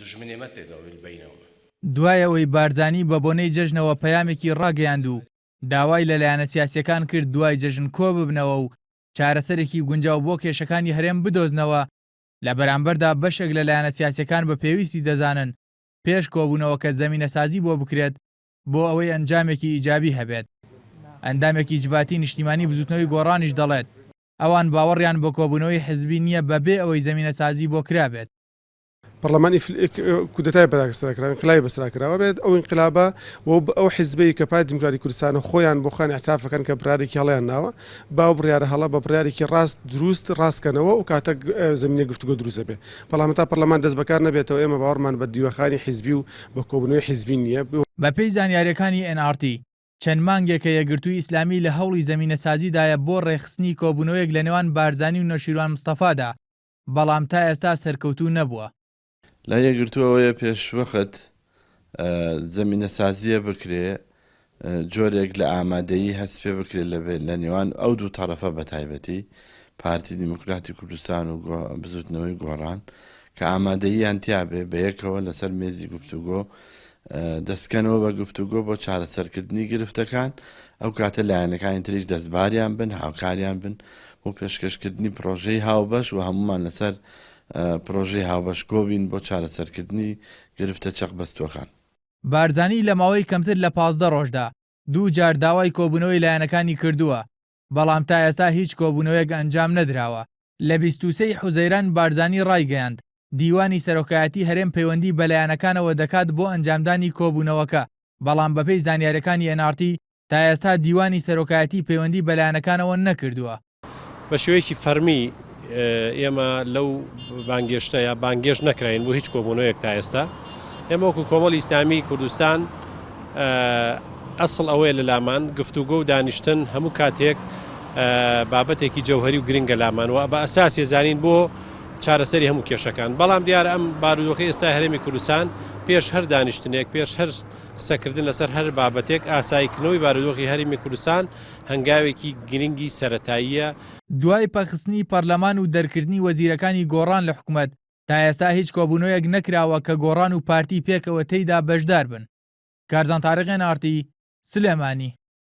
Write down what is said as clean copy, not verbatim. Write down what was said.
دژمنێمە تێدا بینەوە. دوای ئەوەی بارزانی بە بۆنەی جەژنەوە پەیامێکی ڕاگەیاند و داوای لەلایەنە سیاسیەکان کرد دوای جەژن کۆ ببنەوە و چارەسەرێکی گونجاو بۆ کێشەکانی هەرێم بدۆزنەوە لە بەرامبەردا بەشێک لەلایەنە سیاسیەکان بە پێویستی دەزانن پێش کۆبوونەوە کە زەمینە سازی بۆ بکرێت بۆ ئەوەی ئەنجامێکی ئیجابی هەبێت. ئەندامێکی جواتی نیشتیمانی بزوتنەوەی گۆڕانیش دەڵێت ئەوان باوەڕیان بۆ کۆبوونەوەی حزبی نییە بەبێ ئەوەی زەمینە سازی بۆ کرابێت. پەرلەمانی کودەتای بەراکسراکراوە انقلابی بەسراکراوە بێت ئەو انقلابە ئەو حیزبەی کە پای دیموکراتی کوردستان خۆیان بۆ خۆیان اعترافەکەن کە بڕارێکی هەڵیان ناوە باو بڕیارە هەڵە بە بڕارێکی ڕاست دروست ڕاستکەنەوە و کاتە زمینە گفتوگۆ دروستە بێ. بەڵام تا پەرلەمان دەست بەکار نەبێتەوە ئێمە باوەڕمان بە دیوەخانی حیزبی و بە کۆبوونەوەی حیزبی نییە. بەپێی زانیاریەکانی NRT چەند مانگێکە یەکگرتووی ئیسلامی لە هەوڵی زەمینە سازیدایە بۆ ڕێخستنی کۆبوونەوەیەک لە نێوان بارزانی و نەشیروان مستەفادا، بەڵام تا ئێستا سەرکەوتوو نەبووە. لە یەکگرتووەوەیە پێشوەخت زەمینە سازیە بکرێ جۆرێک لە ئامادەیی هەست پێ بکرێت لە نێوان ئەو دوو تەرەفە بە تایبەتی پارتی دیموکراتی کوردستان و بزوتنەوەی گۆڕان کە ئامادەییان تیابێ بە یەکەوە لەسەر مێزی گفتوگۆ دەستکەنەوە بە گفتوگۆ بۆ چارەسەرکردنی گرفتەکان ئەو کاتە لایەنەکانی تریش دەستباریان بن هاوکاریان بن بۆ پێشکەشکردنی پرۆژەی هاوبەش و هەمومان لەسەر پرۆژەی هاوبەش کۆبین بۆ چارەسەرکردنی گرفتە چەق بەستوەکان. بارزانی لە ماوەی کەمتر لە 15 ڕۆژدا دوو جار داوای کۆبوونەوەی لایەنەکانی کردووە، بەڵام تا ئێستا هیچ کۆبوونەوەیەک ئەنجام نەدراوە. لە 23 حوزەیران بارزانی ڕایگەیاند دیوانی سەرۆکایەتی هەرێم پەیوەندی بە لایەنەکانەوە دەکات بۆ ئەنجامدانی کۆبوونەوەکە، بەڵام بەپێی زانیاریەکانی NRT تا ئێستا دیوانی سەرۆکایەتی پەیوەندی بە لایەنەکانەوە نەکردووە. بە شێوەیەکی فەرمی ئێمە لەو بانگێشتە یا بانگێش نەکراین بۆ هیچ کۆبوونەوەیەک تا ئێستا. ئێمە وەکو کۆمەڵی ئیسلامی کوردستان ئەسڵ ئەوەیە لە لامان گفتوگۆ و دانیشتن هەموو کاتێک بابەتێکی جەوهەری و گرنگە لامانەوە بە ئەساس ێزانین بۆ چارەسەری هەموو کێشەکان. بەڵام دیارە ئەم بارودۆخی ئێستا هەرێمی کوردستان پێش هەر دانیشتنێک پێش هەر قسەکردن لەسەر هەر بابەتێک ئاساییکردنەوەی بارودۆخی هەرێمی کوردستان هەنگاوێکی گرنگی سەرەتاییە. دوای پەخستنی پەرلەمان و دەرکردنی وەزیرەکانی گۆڕان لە حکوومەت تا ئێستا هیچ کۆبوونەوەیەک نەکراوە کە گۆڕان و پارتی پێکەوە تێیدا بەشدار بن. کارزان تاریق NRT سلێمانی.